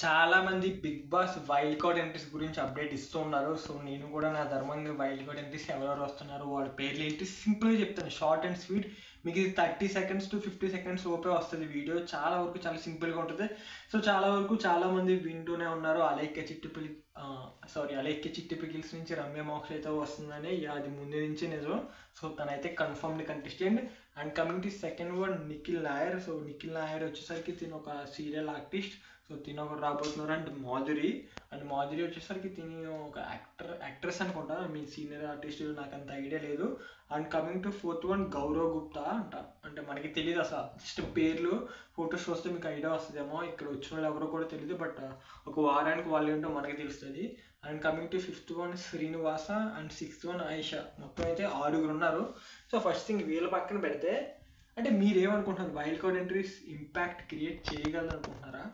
చాలా మంది Bigg Boss wild card entries గురించి అప్డేట్ ఇస్తూ ఉన్నారు. సో నేను కూడా నా ధర్మంగా వైల్డ్ కార్డ్ ఎంట్రీస్ ఎవరెవరు వస్తున్నారు, వాళ్ళ పేర్లు ఏంటి సింపుల్గా చెప్తాను, షార్ట్ అండ్ స్వీట్. మీకు ఇది 30 seconds to 50 seconds లోపే వస్తుంది వీడియో. చాలా వరకు చాలా సింపుల్గా ఉంటుంది. సో చాలా వరకు చాలా మంది వింటూనే ఉన్నారు అలైక్య చిట్టుపిలి అలైక్య చిట్టి పికిల్స్ నుంచి రమ్య మోక్ష అయితే వస్తుందని. అది ముందు నుంచే నిజం. సో తనైతే confirmed contestant. And coming to second one Nikhil Nair. So Nikhil Nair వచ్చేసరికి తిను ఒక సీరియల్ ఆర్టిస్ట్. సో తిను ఒకరు రాబోతున్నారు. అండ్ మాధురి వచ్చేసరికి తిని ఒక యాక్ట్రెస్ అనుకుంటా, మీ సీనియర్ ఆర్టిస్ట్, నాకు అంత ఐడియా లేదు. And coming to fourth one Gaurav Gupta అంటే మనకి తెలియదు అసలు, జస్ట్ పేర్లు ఫొటోస్ వస్తే మీకు ఐడియా వస్తుందేమో. ఇక్కడ వచ్చిన వాళ్ళు ఎవరో కూడా తెలియదు, బట్ ఒక వారానికి వాళ్ళు ఏంటో మనకి తెలుస్తుంది. And coming to fifth one Srinivasa and sixth one Ayesha. మొత్తం అయితే 6 ఉన్నారు. సో ఫస్ట్ థింగ్ వీళ్ళ పక్కన పెడితే, అంటే మీరేమనుకుంటున్నారు, wild card entries impact create చేయగలరు అనుకుంటున్నారా?